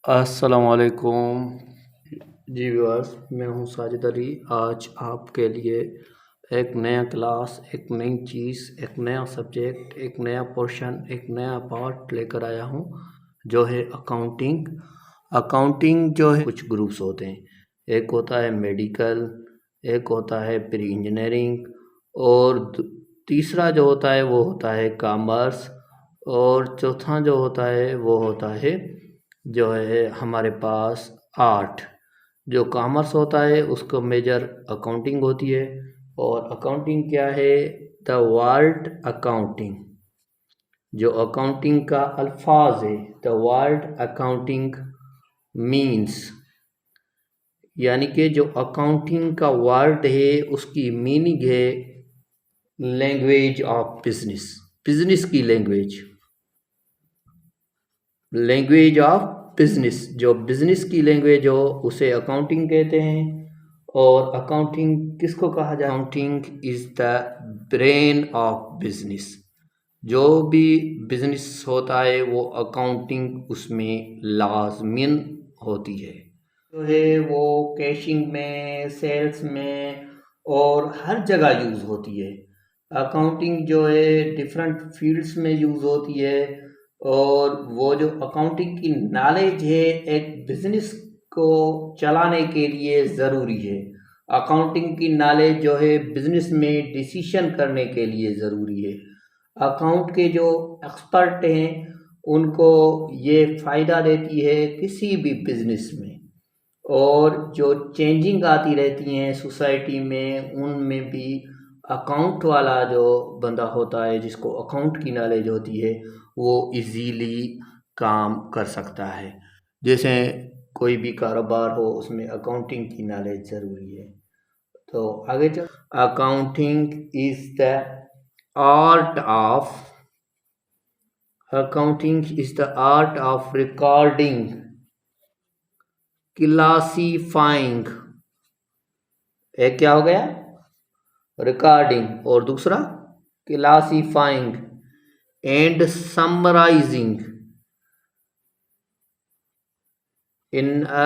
अस्सलामुअलैकुम जी व्यूअर्स, मैं हूं साजिद अली। आज आपके लिए एक नया क्लास, एक नई चीज़, एक नया सब्जेक्ट, एक नया पोर्शन, एक नया पार्ट लेकर आया हूं जो है अकाउंटिंग। अकाउंटिंग जो है कुछ ग्रुप्स होते हैं। एक होता है मेडिकल, एक होता है प्री इंजीनियरिंग और तीसरा जो होता है वो होता है कॉमर्स और चौथा जो होता है वो होता है जो है हमारे पास आर्ट। जो कॉमर्स होता है उसको मेजर अकाउंटिंग होती है। और अकाउंटिंग क्या है? द वर्ड अकाउंटिंग, जो अकाउंटिंग का अल्फाज है, द वर्ड अकाउंटिंग मीन्स, यानी कि जो अकाउंटिंग का वर्ड है उसकी मीनिंग है लैंग्वेज ऑफ बिजनेस, बिजनेस की लैंग्वेज, लैंग्वेज ऑफ बिजनेस। जो बिजनेस की लैंग्वेज हो उसे अकाउंटिंग कहते हैं। और अकाउंटिंग किसको कहा जाए? Accounting is the brain of business. जो भी बिजनेस होता है वो अकाउंटिंग उसमें लाजमिन होती है। जो है वो कैशिंग में, सेल्स में और हर जगह यूज़ होती है। अकाउंटिंग जो है डिफरेंट फील्ड्स में यूज़ होती है। और वो जो अकाउंटिंग की नॉलेज है एक बिजनेस को चलाने के लिए ज़रूरी है। अकाउंटिंग की नॉलेज जो है बिजनेस में डिसीशन करने के लिए ज़रूरी है। अकाउंट के जो एक्सपर्ट हैं उनको ये फ़ायदा देती है किसी भी बिजनेस में। और जो चेंजिंग आती रहती हैं सोसाइटी में उनमें भी अकाउंट वाला जो बंदा होता है जिसको अकाउंट की नॉलेज होती है वो इजीली काम कर सकता है। जैसे कोई भी कारोबार हो उसमें अकाउंटिंग की नॉलेज ज़रूरी है। तो आगे चल, accounting is the art of, accounting is the art of recording, classifying, एक क्या हो गया? रिकॉर्डिंग, और दूसरा classifying and summarising in a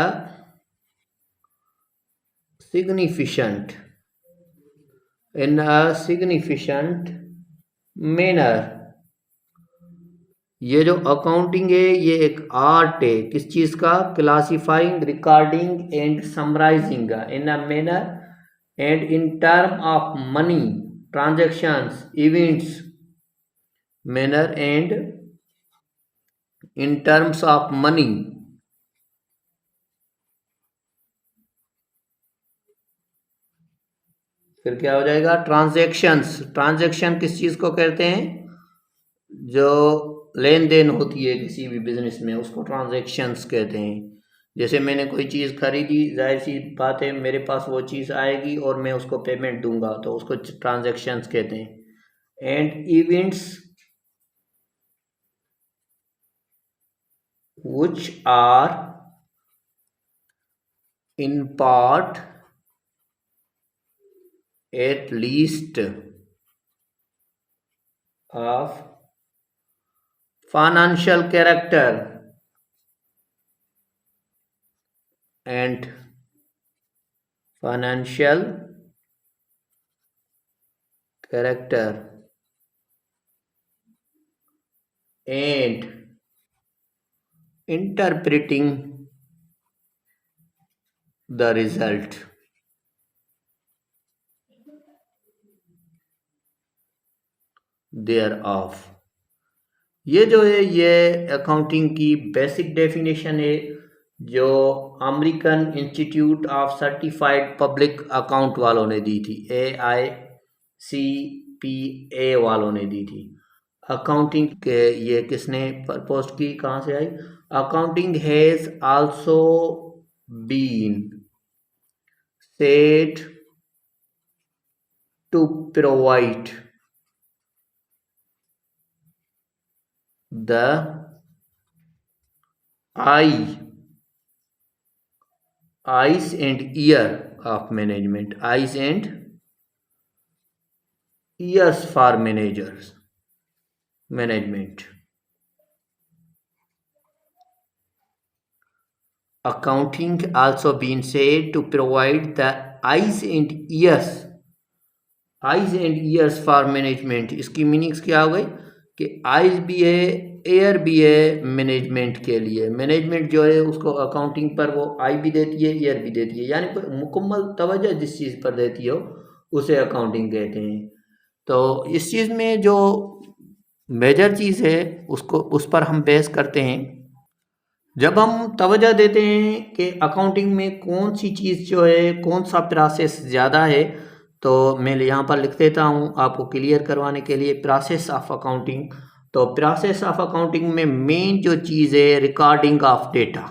significant, in a significant manner. ये जो अकाउंटिंग है ये एक आर्ट है, किस चीज़ का? Classifying, recording and summarising in a manner and in term of money transactions events, manner and in terms of money. फिर क्या हो जाएगा? ट्रांजैक्शंस, ट्रांजैक्शन किस चीज़ को कहते हैं? जो लेन देन होती है किसी भी बिजनेस में उसको ट्रांजैक्शंस कहते हैं। जैसे मैंने कोई चीज़ खरीदी, जाहिर सी बात है मेरे पास वो चीज़ आएगी और मैं उसको पेमेंट दूंगा, तो उसको ट्रांजैक्शंस कहते हैं। And events which are in part at least of financial character and financial character and interpreting the result thereof। ये जो है ये अकाउंटिंग की बेसिक डेफिनेशन है जो American institute of certified public account वालों ने दी थी, AICPA वालों ने दी थी। अकाउंटिंग के ये किसने प्रपोज की, कहाँ से आई? Accounting has also been said to provide the eyes and ear of management, eyes and ears for managers, management। accounting also been said to provide the eyes and ears for management। इसकी meanings क्या हो गई कि eyes भी है, air भी है management के लिए। मैनेजमेंट जो है उसको अकाउंटिंग पर वो आई भी देती है, ईयर भी देती है, यानी मुकम्मल तवज्जो जिस चीज़ पर देती हो उसे अकाउंटिंग कहते हैं। तो इस चीज़ में जो मेजर चीज़ है उसको उस पर हम बहस करते हैं। जब हम तवज्जो देते हैं कि अकाउंटिंग में कौन सी चीज़ जो है, कौन सा प्रोसेस ज़्यादा है, तो मैं यहाँ पर लिख देता हूँ आपको क्लियर करवाने के लिए प्रोसेस ऑफ अकाउंटिंग। तो प्रोसेस ऑफ अकाउंटिंग में मेन जो चीज़ है रिकॉर्डिंग ऑफ डेटा।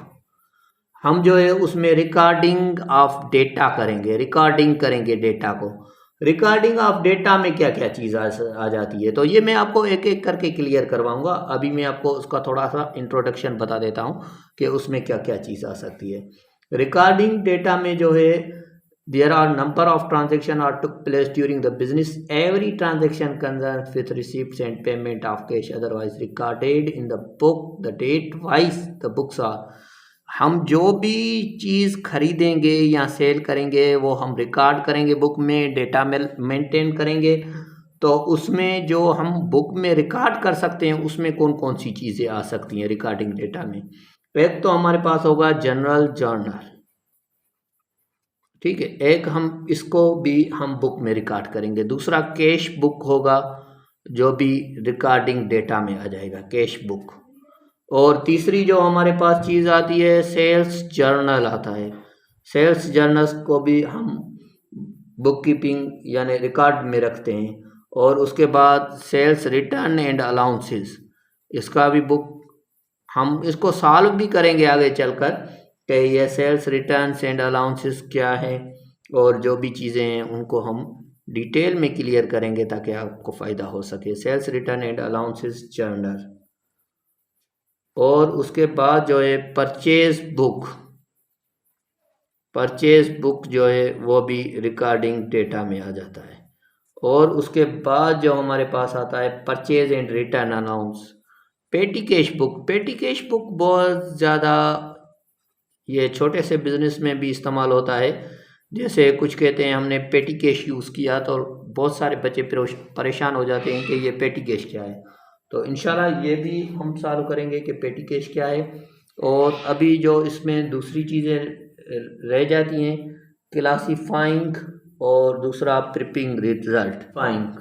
हम जो है उसमें रिकॉर्डिंग ऑफ डेटा करेंगे, रिकॉर्डिंग करेंगे डेटा को। रिकॉर्डिंग ऑफ डेटा में क्या क्या चीज़ आ जाती है, तो ये मैं आपको एक एक करके क्लियर करवाऊंगा। अभी मैं आपको उसका थोड़ा सा इंट्रोडक्शन बता देता हूँ कि उसमें क्या क्या चीज़ आ सकती है। रिकॉर्डिंग डेटा में जो है there are number of transaction are took place during the business, every transaction concerns with receipts and payment of cash otherwise recorded in the book, the date wise the books are. हम जो भी चीज़ खरीदेंगे या cell करेंगे वो हम record करेंगे book में, डेटा में मेंटेन करेंगे। तो उसमें जो हम बुक में रिकॉर्ड कर सकते हैं उसमें कौन कौन सी चीज़ें आ सकती हैं रिकॉर्डिंग डेटा में। एक तो हमारे पास होगा जनरल जर्नल, ठीक है, एक हम इसको भी हम बुक में रिकॉर्ड करेंगे। दूसरा कैश बुक होगा जो भी रिकॉर्डिंग डेटा में आ जाएगा, कैश बुक। और तीसरी जो हमारे पास चीज़ आती है सेल्स जर्नल आता है। सेल्स जर्नल्स को भी हम बुक कीपिंग यानी रिकॉर्ड में रखते हैं। और उसके बाद सेल्स रिटर्न एंड अलाउंसेस, इसका भी बुक हम इसको सॉल्व भी करेंगे आगे चलकर कि ये सेल्स रिटर्न एंड अलाउंसेस क्या है, और जो भी चीज़ें हैं उनको हम डिटेल में क्लियर करेंगे ताकि आपको फ़ायदा हो सके। Sales return and allowances journal. और उसके बाद जो है परचेज बुक जो है वो भी रिकॉर्डिंग डेटा में आ जाता है। और उसके बाद जो हमारे पास आता है परचेज एंड रिटर्न अनाउंस। पेटी कैश बुक बहुत ज़्यादा ये छोटे से बिजनेस में भी इस्तेमाल होता है। जैसे कुछ कहते हैं हमने पेटी कैश यूज़ किया तो बहुत सारे बच्चे परेशान हो जाते हैं कि ये पेटी कैश क्या है। तो इंशाल्लाह ये भी हम सॉल्व करेंगे कि पेटी कैश क्या है। और अभी जो इसमें दूसरी चीज़ें रह जाती हैं क्लासीफाइंग और दूसरा प्रिपिंग रिजल्ट, फाइंग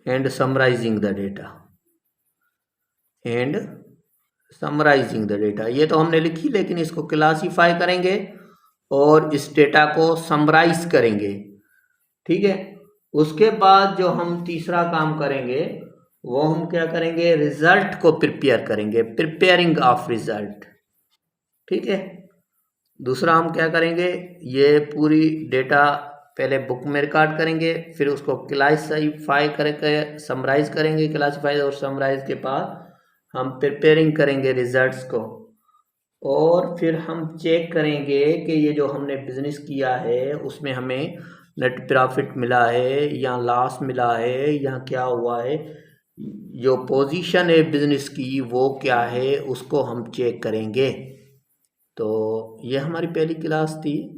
एंड समराइजिंग द डेटा। ये तो हमने लिखी, लेकिन इसको क्लासीफाई करेंगे और इस डेटा को समराइज करेंगे, ठीक है। उसके बाद जो हम तीसरा काम करेंगे वो हम क्या करेंगे, रिजल्ट को प्रिपेयर करेंगे, प्रिपेयरिंग ऑफ रिजल्ट, ठीक है। दूसरा हम क्या करेंगे, ये पूरी डेटा पहले बुक में रिकॉर्ड करेंगे, फिर उसको क्लासीफाई करके समराइज करेंगे, क्लासीफाई और समराइज के बाद हम प्रिपेयरिंग करेंगे रिजल्ट्स को। और फिर हम चेक करेंगे कि ये जो हमने बिजनेस किया है उसमें हमें नेट प्रॉफिट मिला है या लॉस मिला है या क्या हुआ है, जो पोजीशन है बिजनेस की वो क्या है उसको हम चेक करेंगे। तो ये हमारी पहली क्लास थी।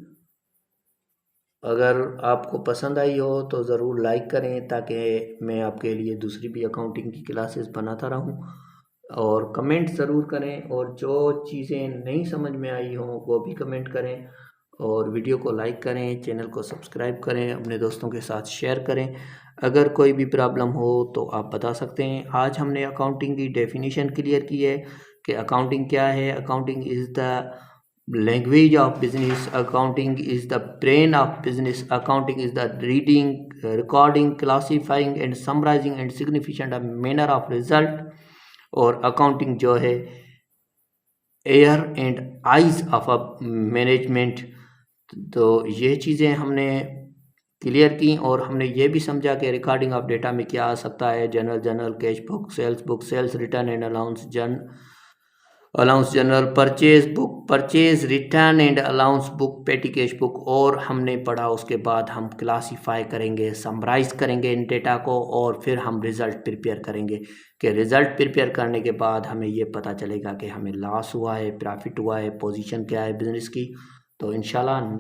अगर आपको पसंद आई हो तो ज़रूर लाइक करें ताकि मैं आपके लिए दूसरी भी अकाउंटिंग की क्लासेस बनाता रहूं। और कमेंट ज़रूर करें, और जो चीज़ें नहीं समझ में आई हों वो भी कमेंट करें। और वीडियो को लाइक करें, चैनल को सब्सक्राइब करें, अपने दोस्तों के साथ शेयर करें। अगर कोई भी प्रॉब्लम हो तो आप बता सकते हैं। आज हमने अकाउंटिंग की डेफिनेशन क्लियर की है कि अकाउंटिंग क्या है। Accounting is the language of business, accounting is the brain of business, accounting is the reading, recording, classifying and summarising and significant manner of result. और अकाउंटिंग जो है ear and eyes of a management. तो ये चीज़ें हमने clear की, और हमने ये भी समझा कि रिकॉर्डिंग ऑफ डेटा में क्या आ सकता है। Journal cash book, sales return and allowance, allowance journal, purchase book, purchase return and allowance book, petty cash book, और हमने पढ़ा। उसके बाद हम क्लासीफाई करेंगे, समराइज करेंगे इन डेटा को, और फिर हम रिज़ल्ट प्रिपेयर करेंगे कि रिज़ल्ट प्रिपेयर करने के बाद हमें ये पता चलेगा कि हमें लॉस हुआ है, प्रॉफिट हुआ है, पोजीशन क्या है बिज़नेस की। तो इंशाल्लाह